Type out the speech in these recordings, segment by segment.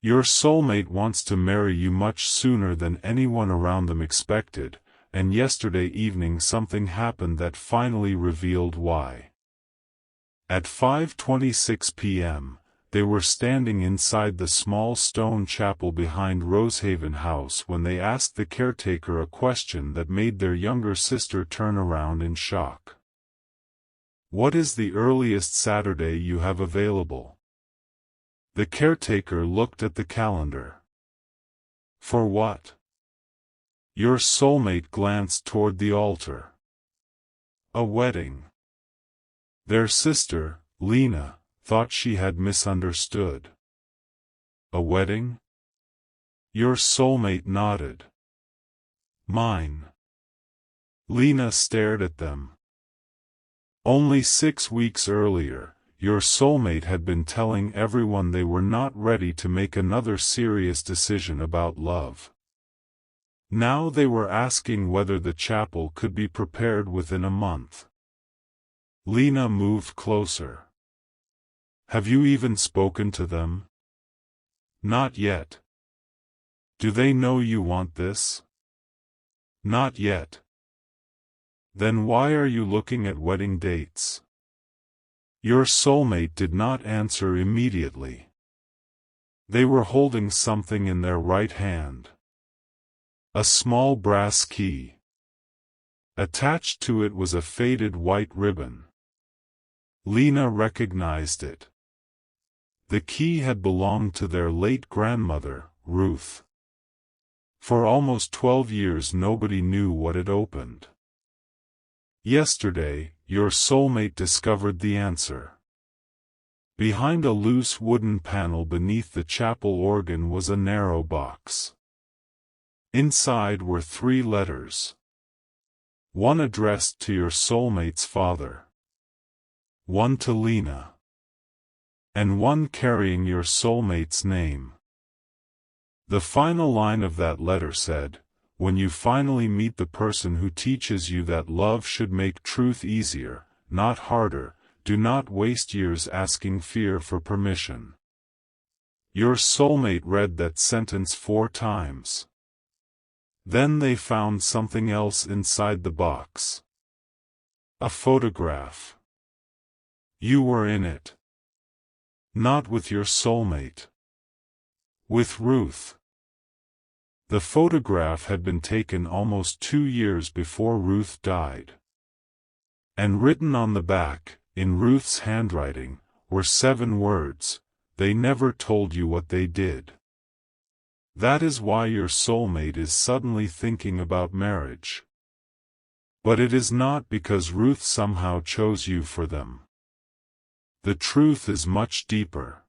Your soulmate wants to marry you much sooner than anyone around them expected, and yesterday evening something happened that finally revealed why. At 5:26 p.m., they were standing inside the small stone chapel behind Rosehaven House when they asked the caretaker a question that made their younger sister turn around in shock. "What is the earliest Saturday you have available?" The caretaker looked at the calendar. "For what?" Your soulmate glanced toward the altar. "A wedding." Their sister, Lena, thought she had misunderstood. "A wedding?" Your soulmate nodded. "Mine." Lena stared at them. Only 6 weeks earlier, your soulmate had been telling everyone they were not ready to make another serious decision about love. Now they were asking whether the chapel could be prepared within a month. Lena moved closer. "Have you even spoken to them?" "Not yet." "Do they know you want this?" "Not yet." "Then why are you looking at wedding dates?" Your soulmate did not answer immediately. They were holding something in their right hand. A small brass key. Attached to it was a faded white ribbon. Lena recognized it. The key had belonged to their late grandmother, Ruth. For almost 12 years nobody knew what it opened. Yesterday, your soulmate discovered the answer. Behind a loose wooden panel beneath the chapel organ was a narrow box. Inside were 3 letters. One addressed to your soulmate's father. One to Lena. And one carrying your soulmate's name. The final line of that letter said, "When you finally meet the person who teaches you that love should make truth easier, not harder, do not waste years asking fear for permission." Your soulmate read that sentence 4 times. Then they found something else inside the box. A photograph. You were in it. Not with your soulmate. With Ruth. The photograph had been taken almost 2 years before Ruth died. And written on the back, in Ruth's handwriting, were 7 words, "They never told you what they did." That is why your soulmate is suddenly thinking about marriage. But it is not because Ruth somehow chose you for them. The truth is much deeper.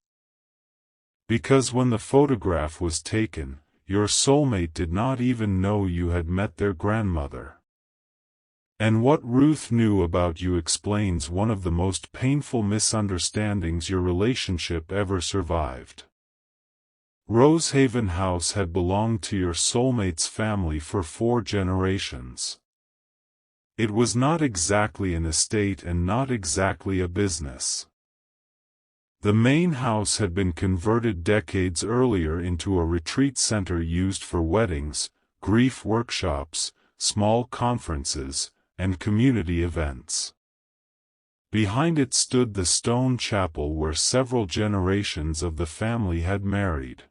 Because when the photograph was taken, your soulmate did not even know you had met their grandmother. And what Ruth knew about you explains one of the most painful misunderstandings your relationship ever survived. Rosehaven House had belonged to your soulmate's family for 4 generations. It was not exactly an estate and not exactly a business. The main house had been converted decades earlier into a retreat center used for weddings, grief workshops, small conferences, and community events. Behind it stood the stone chapel where several generations of the family had married.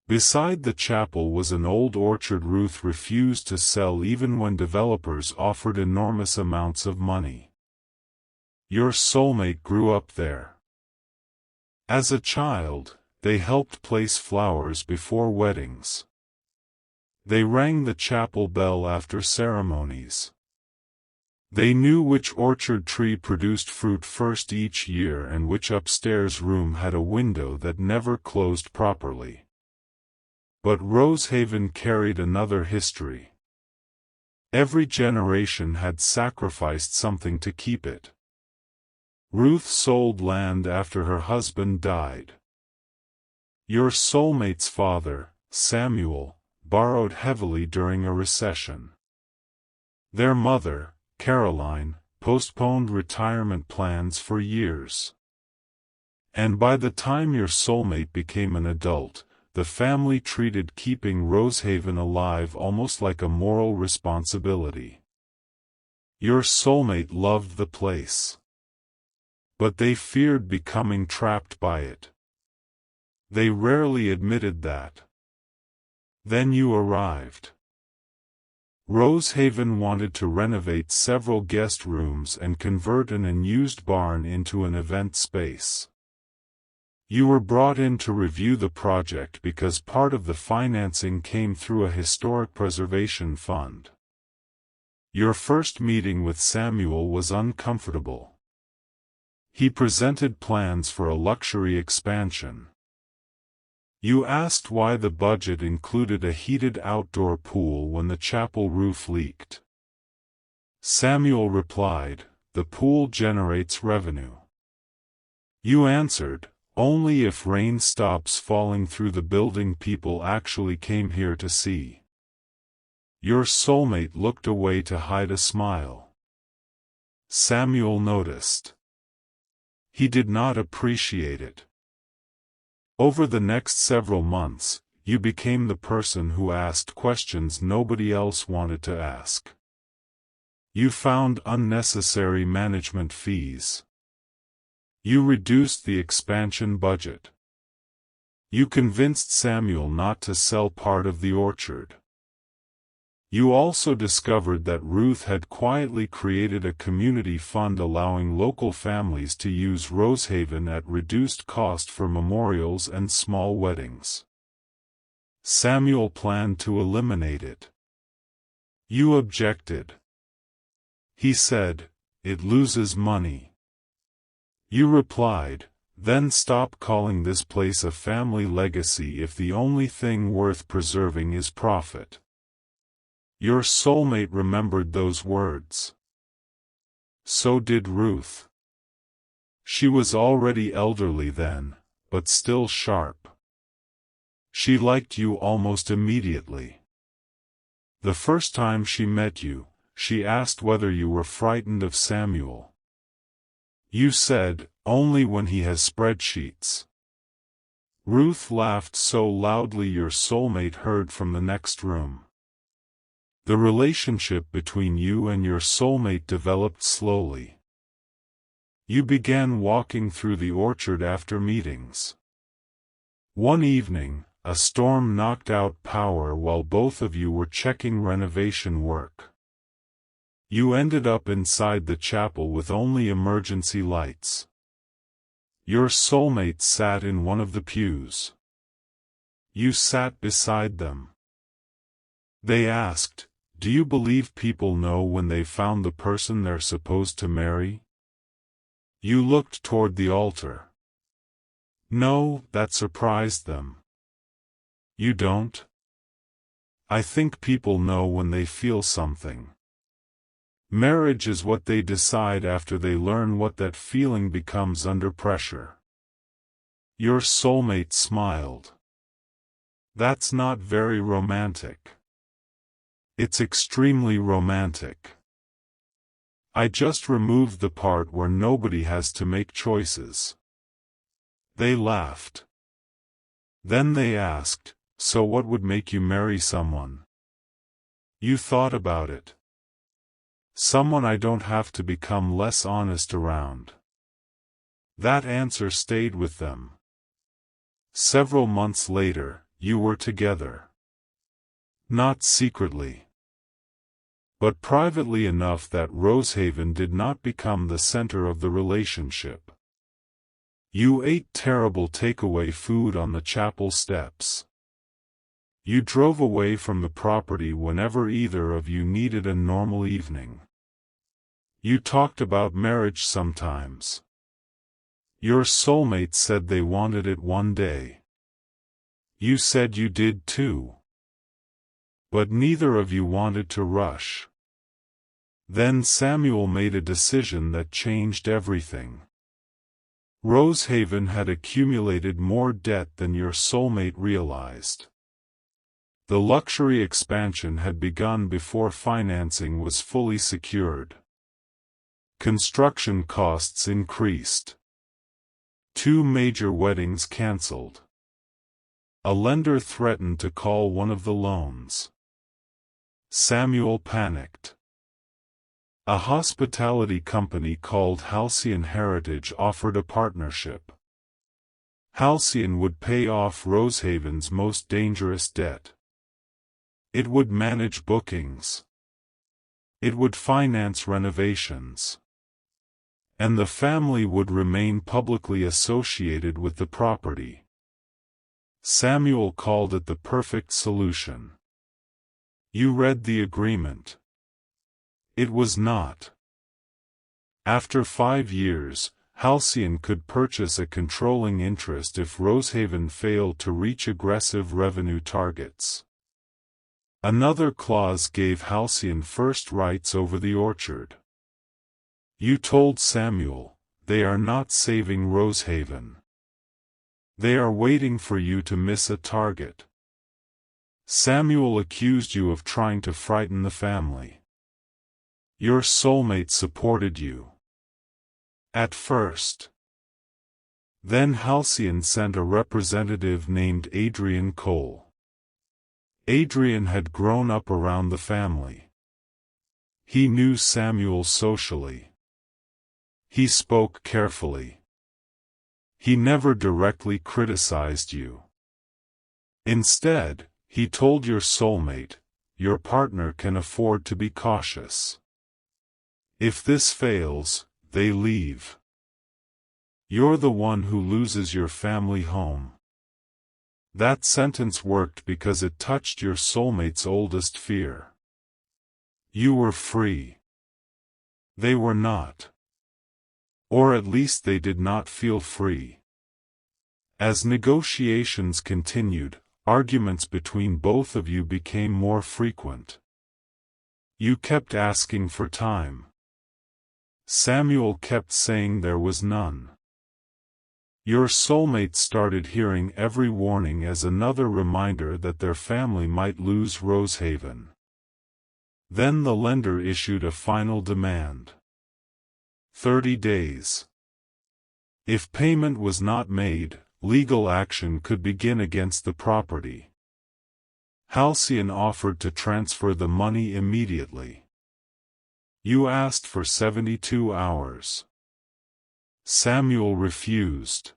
Beside the chapel was an old orchard Ruth refused to sell even when developers offered enormous amounts of money. Your soulmate grew up there. As a child, they helped place flowers before weddings. They rang the chapel bell after ceremonies. They knew which orchard tree produced fruit first each year and which upstairs room had a window that never closed properly. But Rosehaven carried another history. Every generation had sacrificed something to keep it. Ruth sold land after her husband died. Your soulmate's father, Samuel, borrowed heavily during a recession. Their mother, Caroline, postponed retirement plans for years. And by the time your soulmate became an adult, the family treated keeping Rosehaven alive almost like a moral responsibility. Your soulmate loved the place, but they feared becoming trapped by it. They rarely admitted that. Then you arrived. Rosehaven wanted to renovate several guest rooms and convert an unused barn into an event space. You were brought in to review the project because part of the financing came through a historic preservation fund. Your first meeting with Samuel was uncomfortable. He presented plans for a luxury expansion. You asked why the budget included a heated outdoor pool when the chapel roof leaked. Samuel replied, "The pool generates revenue." You answered, "Only if rain stops falling through the building people actually came here to see." Your soulmate looked away to hide a smile. Samuel noticed. He did not appreciate it. Over the next several months, you became the person who asked questions nobody else wanted to ask. You found unnecessary management fees. You reduced the expansion budget. You convinced Samuel not to sell part of the orchard. You also discovered that Ruth had quietly created a community fund allowing local families to use Rosehaven at reduced cost for memorials and small weddings. Samuel planned to eliminate it. You objected. He said, "It loses money." You replied, "Then stop calling this place a family legacy if the only thing worth preserving is profit." Your soulmate remembered those words. So did Ruth. She was already elderly then, but still sharp. She liked you almost immediately. The first time she met you, she asked whether you were frightened of Samuel. You said, "Only when he has spreadsheets." Ruth laughed so loudly your soulmate heard from the next room. The relationship between you and your soulmate developed slowly. You began walking through the orchard after meetings. One evening, a storm knocked out power while both of you were checking renovation work. You ended up inside the chapel with only emergency lights. Your soulmate sat in one of the pews. You sat beside them. They asked, "Do you believe people know when they found the person they're supposed to marry?" You looked toward the altar. No, that surprised them. You don't? I think people know when they feel something. Marriage is what they decide after they learn what that feeling becomes under pressure. Your soulmate smiled. That's not very romantic. It's extremely romantic. I just removed the part where nobody has to make choices. They laughed. Then they asked, "So what would make you marry someone?" You thought about it. "Someone I don't have to become less honest around." That answer stayed with them. Several months later, you were together. Not secretly, but privately enough that Rosehaven did not become the center of the relationship. You ate terrible takeaway food on the chapel steps. You drove away from the property whenever either of you needed a normal evening. You talked about marriage sometimes. Your soulmate said they wanted it one day. You said you did too. But neither of you wanted to rush. Then Samuel made a decision that changed everything. Rosehaven had accumulated more debt than your soulmate realized. The luxury expansion had begun before financing was fully secured. Construction costs increased. 2 major weddings cancelled. A lender threatened to call one of the loans. Samuel panicked. A hospitality company called Halcyon Heritage offered a partnership. Halcyon would pay off Rosehaven's most dangerous debt. It would manage bookings. It would finance renovations. And the family would remain publicly associated with the property. Samuel called it the perfect solution. You read the agreement. It was not. After 5 years, Halcyon could purchase a controlling interest if Rosehaven failed to reach aggressive revenue targets. Another clause gave Halcyon first rights over the orchard. You told Samuel, they are not saving Rosehaven. They are waiting for you to miss a target. Samuel accused you of trying to frighten the family. Your soulmate supported you. At first. Then Halcyon sent a representative named Adrian Cole. Adrian had grown up around the family. He knew Samuel socially. He spoke carefully. He never directly criticized you. Instead, he told your soulmate, your partner can afford to be cautious. If this fails, they leave. You're the one who loses your family home. That sentence worked because it touched your soulmate's oldest fear. You were free. They were not. Or at least they did not feel free. As negotiations continued, arguments between both of you became more frequent. You kept asking for time. Samuel kept saying there was none. Your soulmate started hearing every warning as another reminder that their family might lose Rosehaven. Then the lender issued a final demand. 30 days. If payment was not made, legal action could begin against the property. Halcyon offered to transfer the money immediately. You asked for 72 hours. Samuel refused.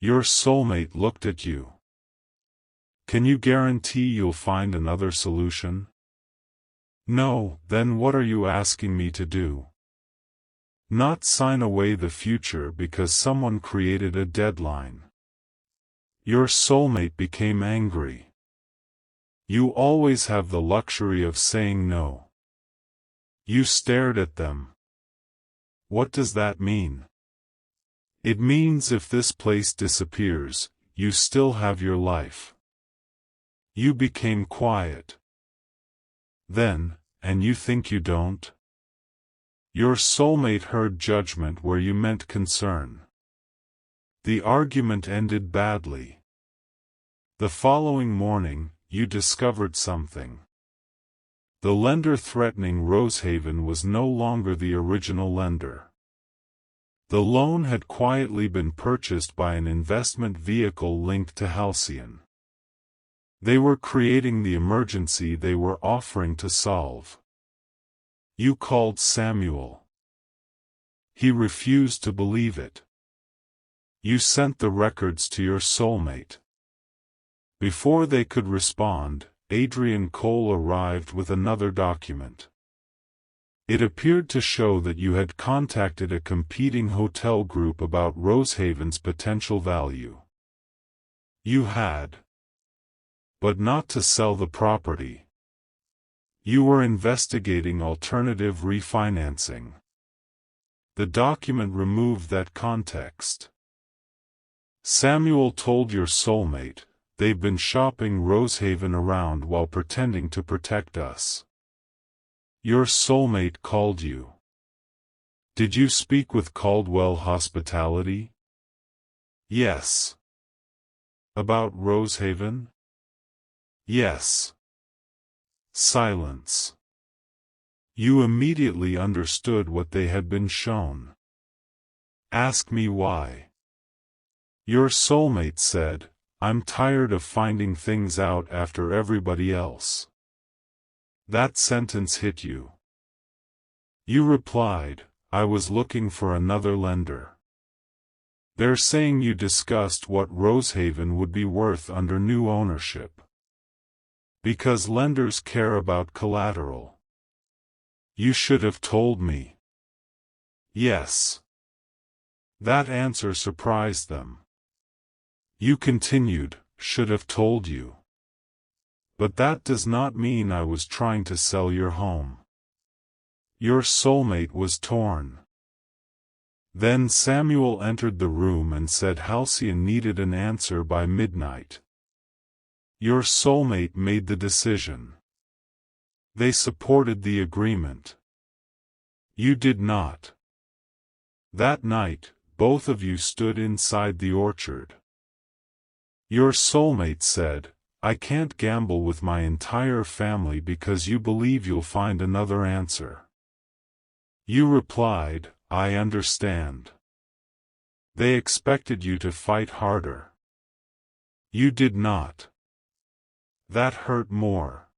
Your soulmate looked at you. Can you guarantee you'll find another solution? No, then what are you asking me to do? Not sign away the future because someone created a deadline. Your soulmate became angry. You always have the luxury of saying no. You stared at them. What does that mean? It means if this place disappears, you still have your life. You became quiet. Then, and you think you don't? Your soulmate heard judgment where you meant concern. The argument ended badly. The following morning, you discovered something. The lender threatening Rosehaven was no longer the original lender. The loan had quietly been purchased by an investment vehicle linked to Halcyon. They were creating the emergency they were offering to solve. You called Samuel. He refused to believe it. You sent the records to your soulmate. Before they could respond, Adrian Cole arrived with another document. It appeared to show that you had contacted a competing hotel group about Rosehaven's potential value. You had. But not to sell the property. You were investigating alternative refinancing. The document removed that context. Samuel told your soulmate, they've been shopping Rosehaven around while pretending to protect us. Your soulmate called you. Did you speak with Caldwell Hospitality? Yes. About Rosehaven? Yes. Silence. You immediately understood what they had been shown. Ask me why. Your soulmate said, I'm tired of finding things out after everybody else. That sentence hit you. You replied, I was looking for another lender. They're saying you discussed what Rosehaven would be worth under new ownership. Because lenders care about collateral. You should have told me. Yes. That answer surprised them. You continued, should have told you. But that does not mean I was trying to sell your home. Your soulmate was torn. Then Samuel entered the room and said Halcyon needed an answer by midnight. Your soulmate made the decision. They supported the agreement. You did not. That night, both of you stood inside the orchard. Your soulmate said, I can't gamble with my entire family because you believe you'll find another answer. You replied, I understand. They expected you to fight harder. You did not. That hurt more.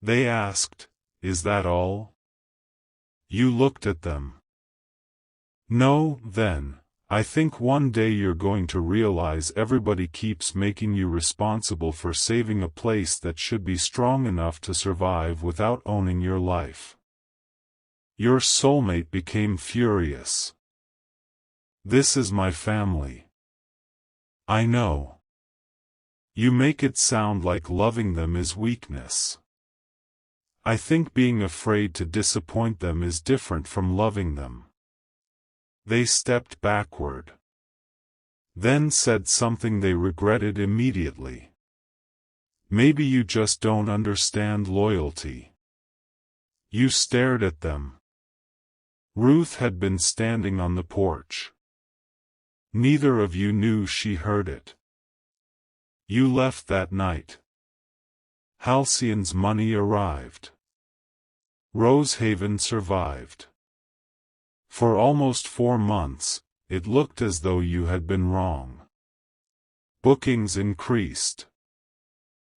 They asked, is that all? You looked at them. No, then, I think one day you're going to realize everybody keeps making you responsible for saving a place that should be strong enough to survive without owning your life. Your soulmate became furious. This is my family. I know. You make it sound like loving them is weakness. I think being afraid to disappoint them is different from loving them. They stepped backward. Then said something they regretted immediately. Maybe you just don't understand loyalty. You stared at them. Ruth had been standing on the porch. Neither of you knew she heard it. You left that night. Halcyon's money arrived. Rosehaven survived. For almost 4 months, it looked as though you had been wrong. Bookings increased.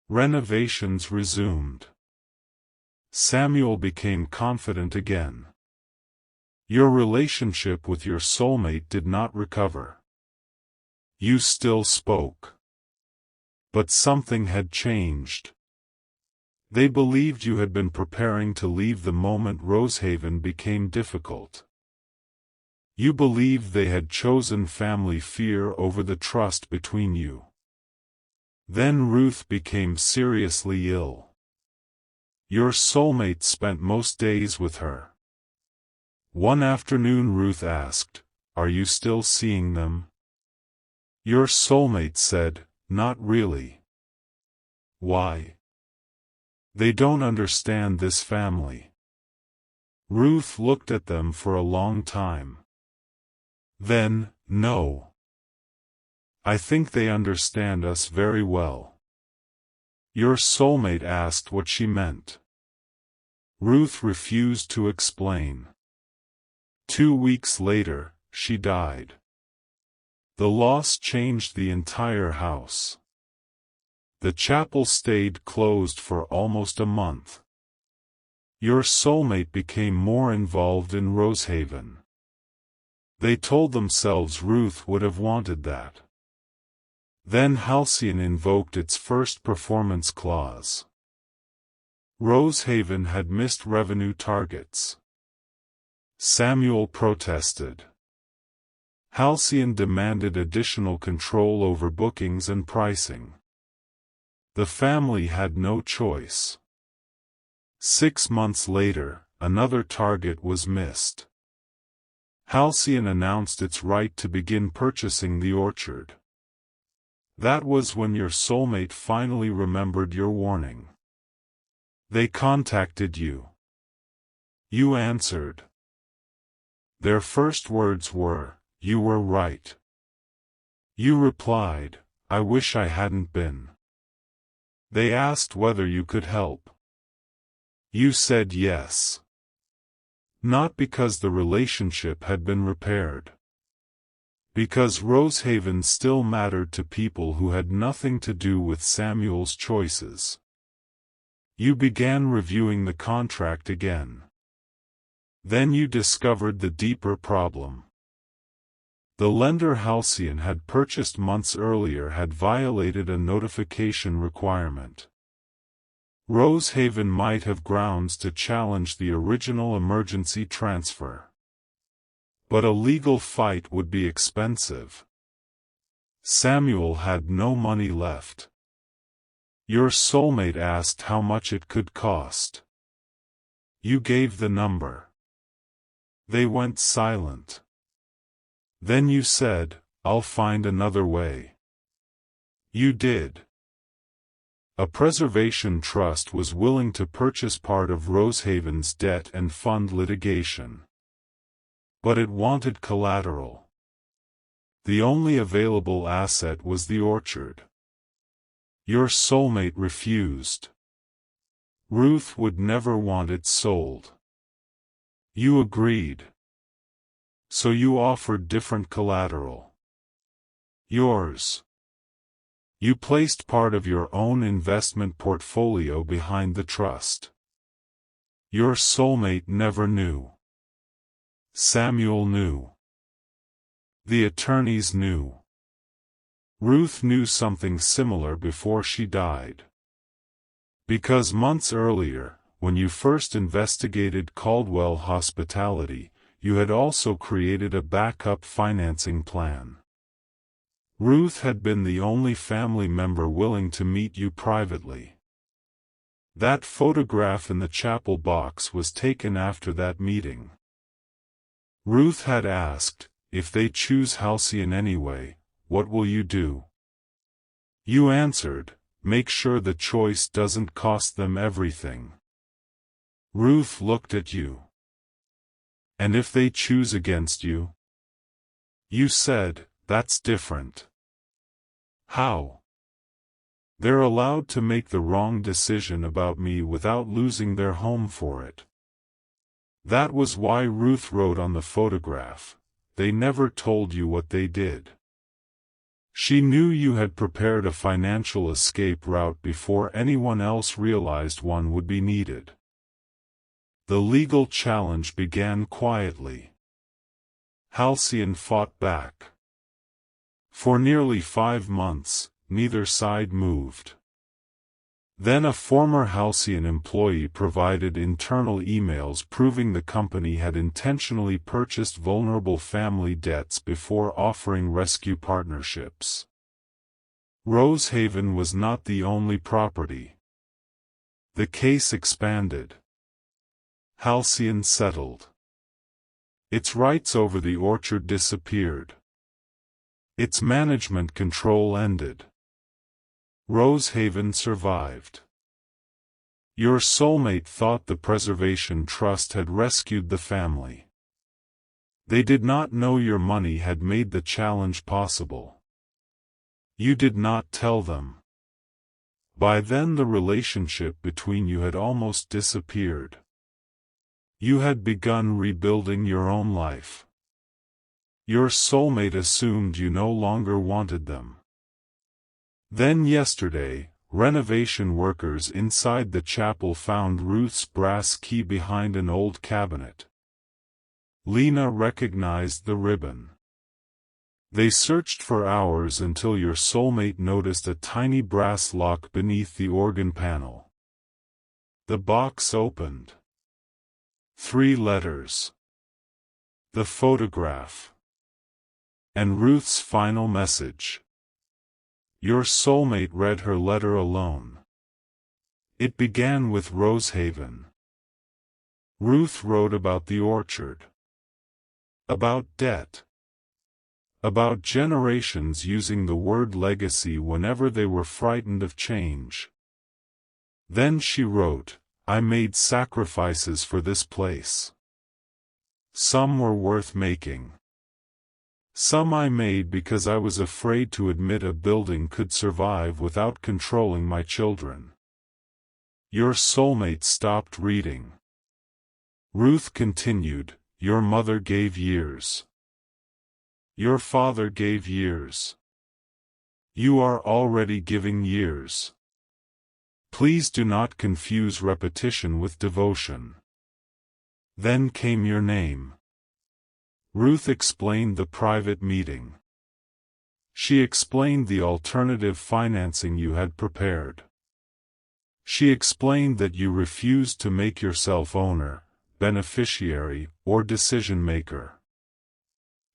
Renovations resumed. Samuel became confident again. Your relationship with your soulmate did not recover. You still spoke. But something had changed. They believed you had been preparing to leave the moment Rosehaven became difficult. You believed they had chosen family fear over the trust between you. Then Ruth became seriously ill. Your soulmate spent most days with her. One afternoon Ruth asked, "Are you still seeing them?" Your soulmate said, "Not really." Why? They don't understand this family. Ruth looked at them for a long time. Then, no. I think they understand us very well. Your soulmate asked what she meant. Ruth refused to explain. 2 weeks later, she died. The loss changed the entire house. The chapel stayed closed for almost a month. Your soulmate became more involved in Rosehaven. They told themselves Ruth would have wanted that. Then Halcyon invoked its first performance clause. Rosehaven had missed revenue targets. Samuel protested. Halcyon demanded additional control over bookings and pricing. The family had no choice. 6 months later, another target was missed. Halcyon announced its right to begin purchasing the orchard. That was when your soulmate finally remembered your warning. They contacted you. You answered. Their first words were, "You were right." You replied, "I wish I hadn't been." They asked whether you could help. You said yes. Not because the relationship had been repaired. Because Rosehaven still mattered to people who had nothing to do with Samuel's choices. You began reviewing the contract again. Then you discovered the deeper problem. The lender Halcyon had purchased months earlier had violated a notification requirement. Rosehaven might have grounds to challenge the original emergency transfer. But a legal fight would be expensive. Samuel had no money left. Your soulmate asked how much it could cost. You gave the number. They went silent. Then you said, "I'll find another way." You did. A preservation trust was willing to purchase part of Rosehaven's debt and fund litigation. But it wanted collateral. The only available asset was the orchard. Your soulmate refused. Ruth would never want it sold. You agreed. So you offered different collateral. Yours. You placed part of your own investment portfolio behind the trust. Your soulmate never knew. Samuel knew. The attorneys knew. Ruth knew something similar before she died. Because months earlier, when you first investigated Caldwell Hospitality, you had also created a backup financing plan. Ruth had been the only family member willing to meet you privately. That photograph in the chapel box was taken after that meeting. Ruth had asked, "If they choose Halcyon anyway, what will you do?" You answered, "Make sure the choice doesn't cost them everything." Ruth looked at you. "And if they choose against you?" You said, "That's different." How? They're allowed to make the wrong decision about me without losing their home for it. That was why Ruth wrote on the photograph, "They never told you what they did." She knew you had prepared a financial escape route before anyone else realized one would be needed. The legal challenge began quietly. Halcyon fought back. For nearly 5 months, neither side moved. Then a former Halcyon employee provided internal emails proving the company had intentionally purchased vulnerable family debts before offering rescue partnerships. Rosehaven was not the only property. The case expanded. Halcyon settled. Its rights over the orchard disappeared. Its management control ended. Rosehaven survived. Your soulmate thought the preservation trust had rescued the family. They did not know your money had made the challenge possible. You did not tell them. By then the relationship between you had almost disappeared. You had begun rebuilding your own life. Your soulmate assumed you no longer wanted them. Then yesterday, renovation workers inside the chapel found Ruth's brass key behind an old cabinet. Lena recognized the ribbon. They searched for hours until your soulmate noticed a tiny brass lock beneath the organ panel. The box opened. 3 letters. The photograph. And Ruth's final message. Your soulmate read her letter alone. It began with Rosehaven. Ruth wrote about the orchard. About debt. About generations using the word legacy whenever they were frightened of change. Then she wrote, "I made sacrifices for this place. Some were worth making. Some I made because I was afraid to admit a building could survive without controlling my children." Your soulmate stopped reading. Ruth continued, "Your mother gave years. Your father gave years. You are already giving years. Please do not confuse repetition with devotion. Then came your name. Ruth explained the private meeting. She explained the alternative financing you had prepared. She explained that you refused to make yourself owner, beneficiary, or decision-maker.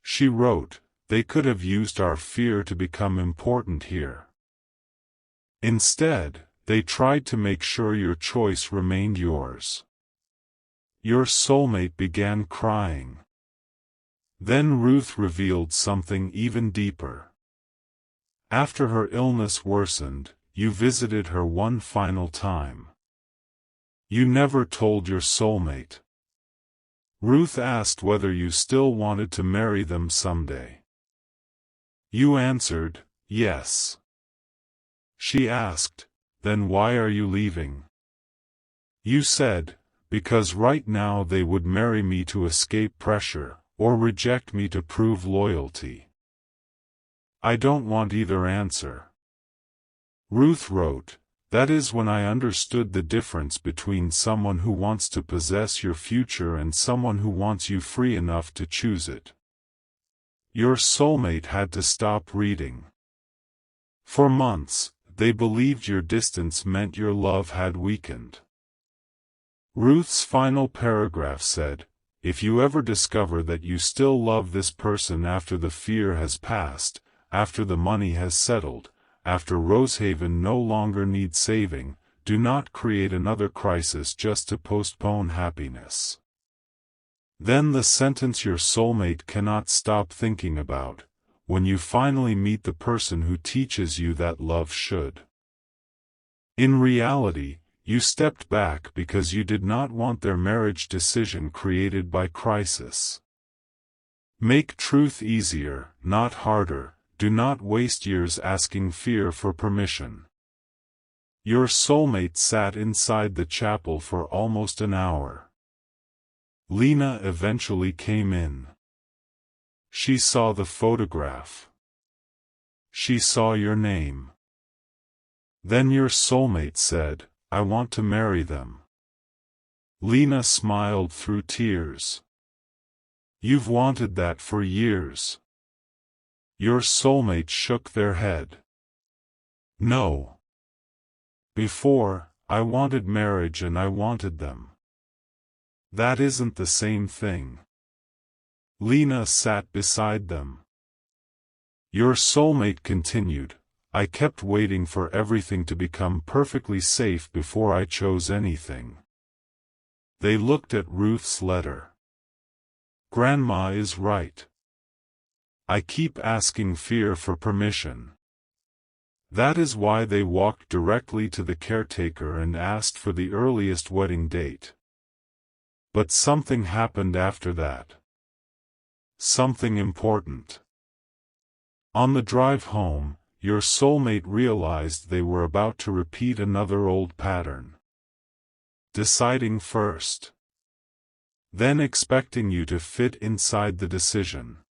She wrote, "They could have used our fear to become important here. Instead, they tried to make sure your choice remained yours." Your soulmate began crying. Then Ruth revealed something even deeper. After her illness worsened, you visited her one final time. You never told your soulmate. Ruth asked whether you still wanted to marry them someday. You answered, yes. She asked, "Then why are you leaving?" You said, "Because right now they would marry me to escape pressure, or reject me to prove loyalty. I don't want either answer." Ruth wrote, "That is when I understood the difference between someone who wants to possess your future and someone who wants you free enough to choose it." Your soulmate had to stop reading. For months, they believed your distance meant your love had weakened. Ruth's final paragraph said, "If you ever discover that you still love this person after the fear has passed, after the money has settled, after Rosehaven no longer needs saving, do not create another crisis just to postpone happiness." Then the sentence your soulmate cannot stop thinking about, when you finally meet the person who teaches you that love should. In reality, you stepped back because you did not want their marriage decision created by crisis. Make truth easier, not harder. Do not waste years asking fear for permission. Your soulmate sat inside the chapel for almost an hour. Lena eventually came in. She saw the photograph. She saw your name. Then your soulmate said, "I want to marry them." Lena smiled through tears. "You've wanted that for years." Your soulmate shook their head. "No. Before, I wanted marriage and I wanted them. That isn't the same thing." Lena sat beside them. Your soulmate continued, "I kept waiting for everything to become perfectly safe before I chose anything." They looked at Ruth's letter. "Grandma is right. I keep asking fear for permission." That is why they walked directly to the caretaker and asked for the earliest wedding date. But something happened after that. Something important. On the drive home, your soulmate realized they were about to repeat another old pattern. Deciding first. Then expecting you to fit inside the decision.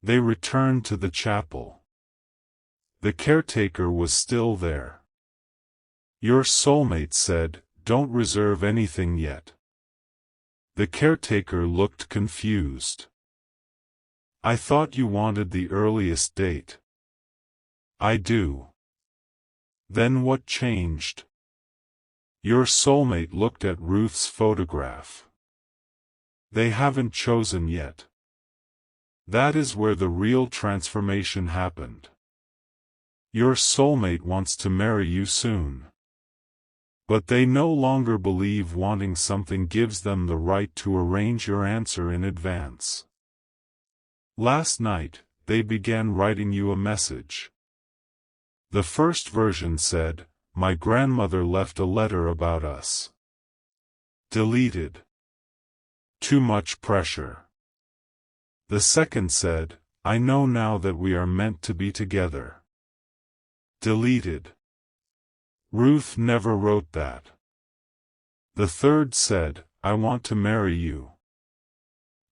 They returned to the chapel. The caretaker was still there. Your soulmate said, "Don't reserve anything yet." The caretaker looked confused. "I thought you wanted the earliest date." "I do." "Then what changed?" Your soulmate looked at Ruth's photograph. "They haven't chosen yet." That is where the real transformation happened. Your soulmate wants to marry you soon. But they no longer believe wanting something gives them the right to arrange your answer in advance. Last night, they began writing you a message. The first version said, "My grandmother left a letter about us." Deleted. Too much pressure. The second said, "I know now that we are meant to be together." Deleted. Ruth never wrote that. The third said, "I want to marry you."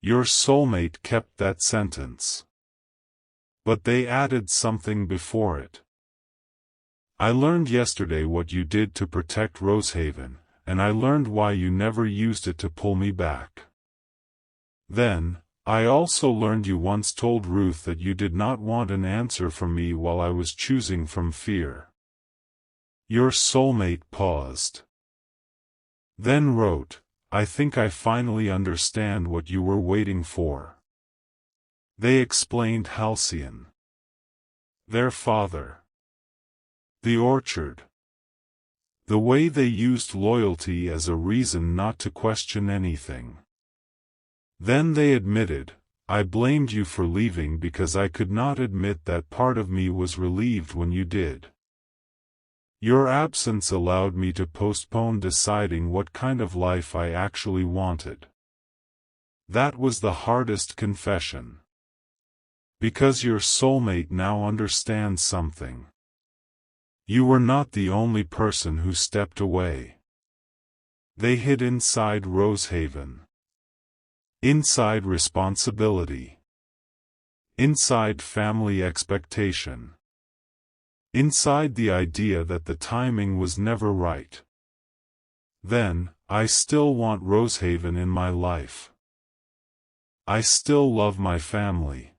Your soulmate kept that sentence. But they added something before it. I learned yesterday what you did to protect Rosehaven, and I learned why you never used it to pull me back. Then, I also learned you once told Ruth that you did not want an answer from me while I was choosing from fear. Your soulmate paused. Then wrote, I think I finally understand what you were waiting for. They explained Halcyon. Their father. The orchard. The way they used loyalty as a reason not to question anything. Then they admitted, I blamed you for leaving because I could not admit that part of me was relieved when you did. Your absence allowed me to postpone deciding what kind of life I actually wanted. That was the hardest confession. Because your soulmate now understands something. You were not the only person who stepped away. They hid inside Rosehaven. Inside responsibility. Inside family expectation. Inside the idea that the timing was never right. Then, I still want Rosehaven in my life. I still love my family.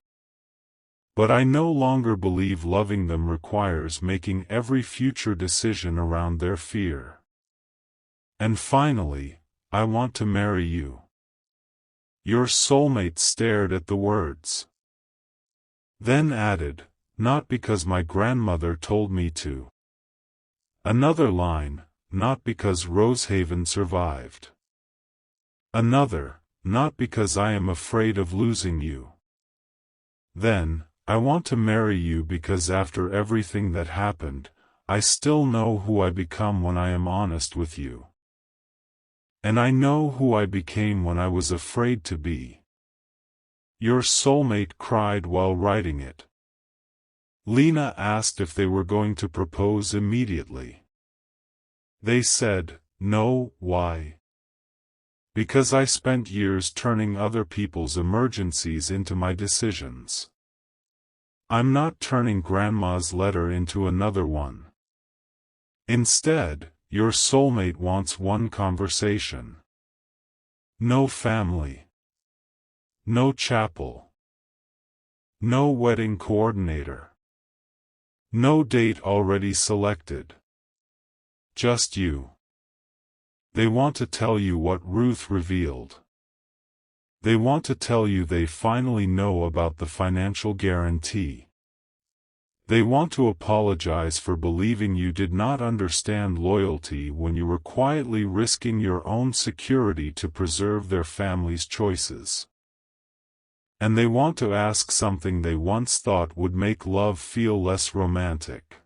But I no longer believe loving them requires making every future decision around their fear. And finally, I want to marry you. Your soulmate stared at the words. Then added, not because my grandmother told me to. Another line, not because Rosehaven survived. Another, not because I am afraid of losing you. Then, I want to marry you because after everything that happened, I still know who I become when I am honest with you. And I know who I became when I was afraid to be. Your soulmate cried while writing it. Lena asked if they were going to propose immediately. They said, no, why? Because I spent years turning other people's emergencies into my decisions. I'm not turning Grandma's letter into another one. Instead, your soulmate wants one conversation. No family. No chapel. No wedding coordinator. No date already selected. Just you. They want to tell you what Ruth revealed. They want to tell you they finally know about the financial guarantee. They want to apologize for believing you did not understand loyalty when you were quietly risking your own security to preserve their family's choices. And they want to ask something they once thought would make love feel less romantic.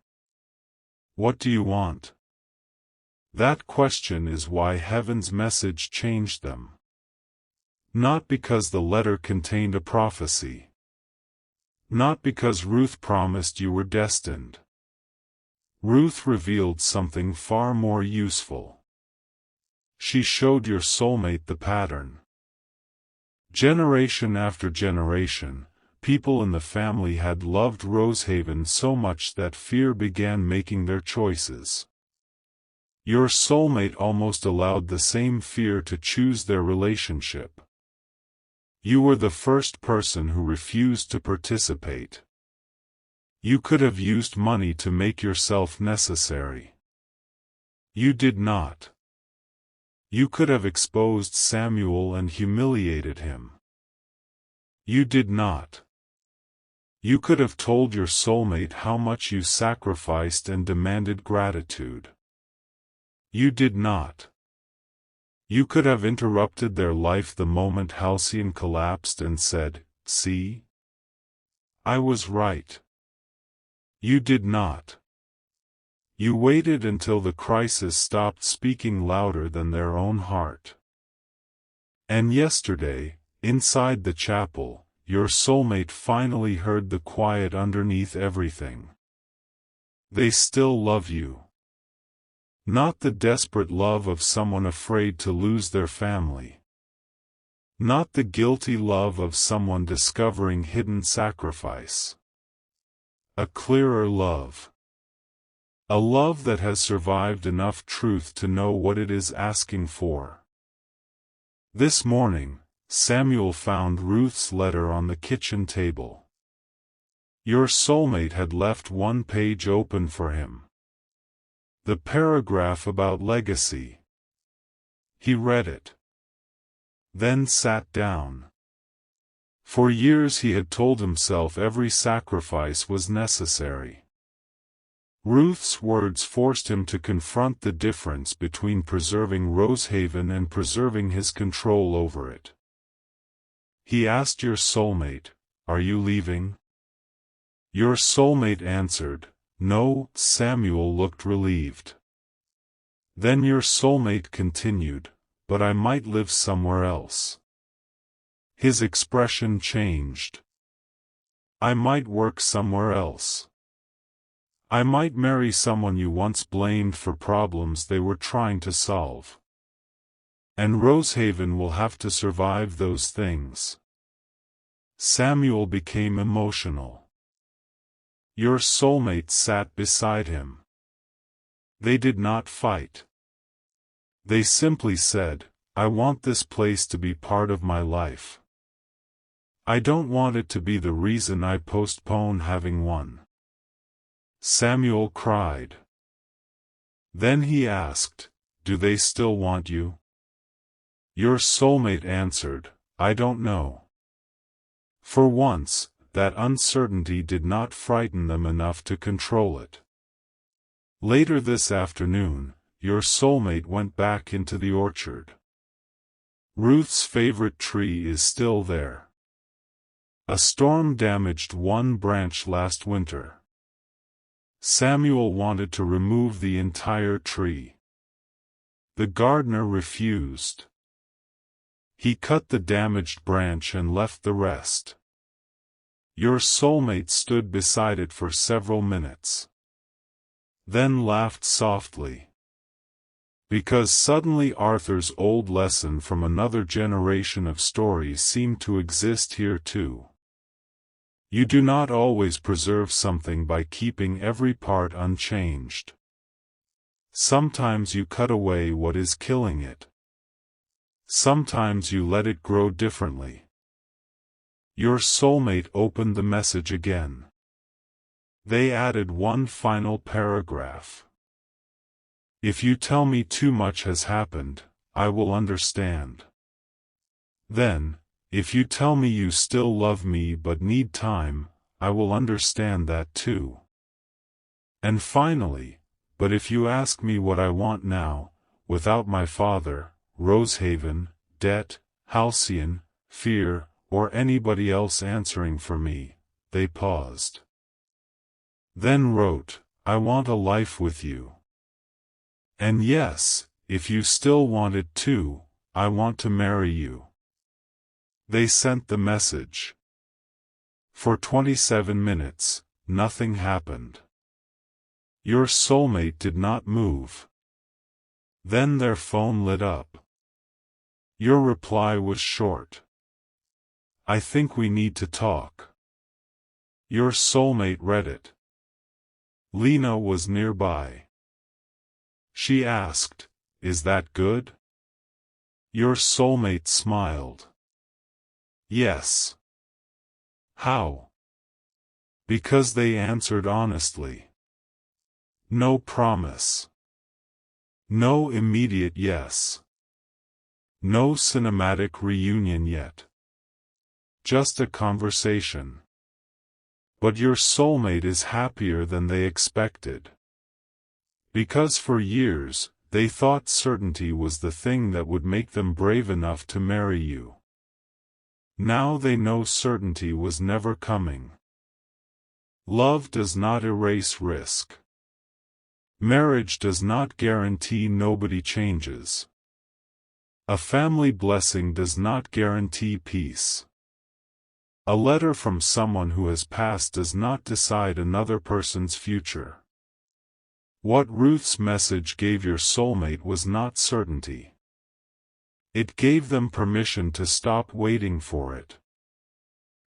What do you want? That question is why heaven's message changed them. Not because the letter contained a prophecy. Not because Ruth promised you were destined. Ruth revealed something far more useful. She showed your soulmate the pattern. Generation after generation, people in the family had loved Rosehaven so much that fear began making their choices. Your soulmate almost allowed the same fear to choose their relationship. You were the first person who refused to participate. You could have used money to make yourself necessary. You did not. You could have exposed Samuel and humiliated him. You did not. You could have told your soulmate how much you sacrificed and demanded gratitude. You did not. You could have interrupted their life the moment Halcyon collapsed and said, "See? I was right." You did not. You waited until the crisis stopped speaking louder than their own heart. And yesterday, inside the chapel, your soulmate finally heard the quiet underneath everything. They still love you. Not the desperate love of someone afraid to lose their family. Not the guilty love of someone discovering hidden sacrifice. A clearer love. A love that has survived enough truth to know what it is asking for. This morning, Samuel found Ruth's letter on the kitchen table. Your soulmate had left one page open for him. The paragraph about legacy. He read it. Then sat down. For years he had told himself every sacrifice was necessary. Ruth's words forced him to confront the difference between preserving Rosehaven and preserving his control over it. He asked your soulmate, "Are you leaving?" Your soulmate answered, "No." Samuel looked relieved. Then your soulmate continued, "But I might live somewhere else." His expression changed. "I might work somewhere else. I might marry someone you once blamed for problems they were trying to solve. And Rosehaven will have to survive those things." Samuel became emotional. Your soulmate sat beside him. They did not fight. They simply said, "I want this place to be part of my life. I don't want it to be the reason I postpone having one." Samuel cried. Then he asked, "Do they still want you?" Your soulmate answered, "I don't know." For once, that uncertainty did not frighten them enough to control it. Later this afternoon, your soulmate went back into the orchard. Ruth's favorite tree is still there. A storm damaged one branch last winter. Samuel wanted to remove the entire tree. The gardener refused. He cut the damaged branch and left the rest. Your soulmate stood beside it for several minutes. Then laughed softly. Because suddenly Arthur's old lesson from another generation of stories seemed to exist here too. You do not always preserve something by keeping every part unchanged. Sometimes you cut away what is killing it. Sometimes you let it grow differently. Your soulmate opened the message again. They added one final paragraph. "If you tell me too much has happened, I will understand. Then, if you tell me you still love me but need time, I will understand that too. And finally, but if you ask me what I want now, without my father, Rosehaven, debt, Halcyon, fear, or anybody else answering for me," they paused. Then wrote, "I want a life with you. And yes, if you still want it too, I want to marry you." They sent the message. For 27 minutes, nothing happened. Your soulmate did not move. Then their phone lit up. Your reply was short. "I think we need to talk." Your soulmate read it. Lena was nearby. She asked, "Is that good?" Your soulmate smiled. "Yes." "How?" Because they answered honestly. No promise. No immediate yes. No cinematic reunion yet. Just a conversation. But your soulmate is happier than they expected. Because for years, they thought certainty was the thing that would make them brave enough to marry you. Now they know certainty was never coming. Love does not erase risk. Marriage does not guarantee nobody changes. A family blessing does not guarantee peace. A letter from someone who has passed does not decide another person's future. What Ruth's message gave your soulmate was not certainty. It gave them permission to stop waiting for it.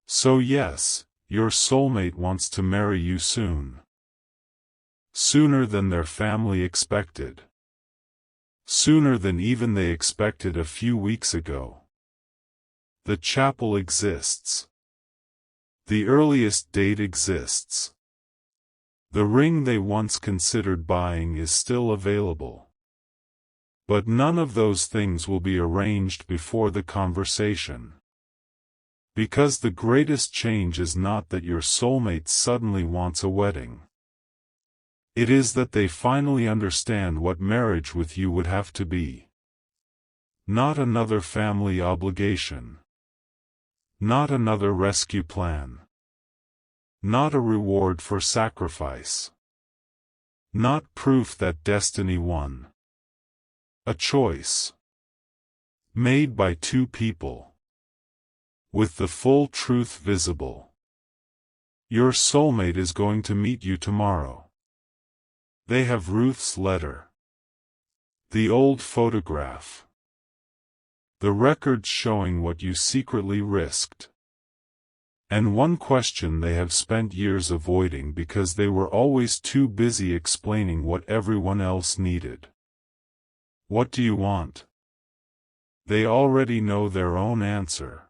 So yes, Your soulmate wants to marry you soon. Sooner than their family expected. Sooner than even they expected a few weeks ago. The chapel exists. The earliest date exists. The ring they once considered buying is still available. But none of those things will be arranged before the conversation. Because the greatest change is not that your soulmate suddenly wants a wedding. It is that they finally understand what marriage with you would have to be. Not another family obligation. Not another rescue plan. Not a reward for sacrifice. Not proof that destiny won. A choice. Made by two people. With the full truth visible. Your soulmate is going to meet you tomorrow. They have Ruth's letter. The old photograph. The records showing what you secretly risked. And one question they have spent years avoiding because they were always too busy explaining what everyone else needed. What do you want? They already know their own answer.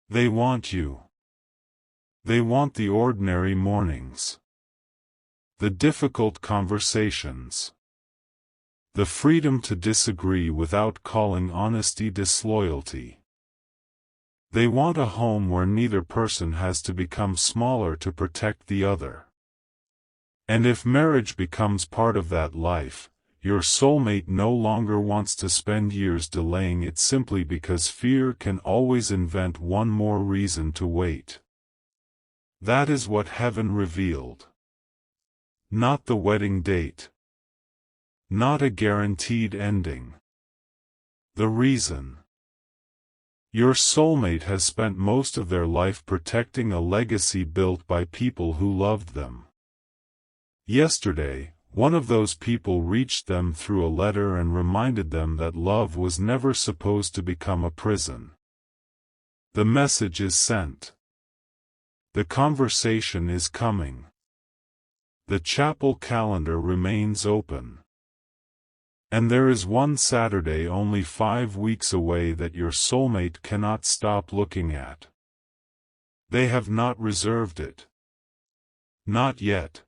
They want you. They want the ordinary mornings. The difficult conversations. The freedom to disagree without calling honesty disloyalty. They want a home where neither person has to become smaller to protect the other. And if marriage becomes part of that life, your soulmate no longer wants to spend years delaying it simply because fear can always invent one more reason to wait. That is what heaven revealed. Not the wedding date. Not a guaranteed ending. The reason. Your soulmate has spent most of their life protecting a legacy built by people who loved them. Yesterday, one of those people reached them through a letter and reminded them that love was never supposed to become a prison. The message is sent. The conversation is coming. The chapel calendar remains open. And there is one Saturday only 5 weeks away that your soulmate cannot stop looking at. They have not reserved it. Not yet.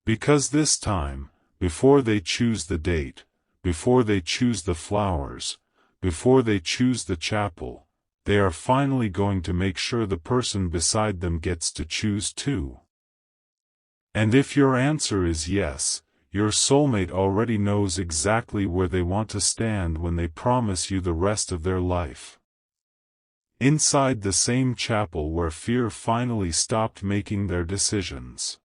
Because this time, before they choose the date, before they choose the flowers, before they choose the chapel, they are finally going to make sure the person beside them gets to choose too. And if your answer is yes, your soulmate already knows exactly where they want to stand when they promise you the rest of their life. Inside the same chapel where fear finally stopped making their decisions.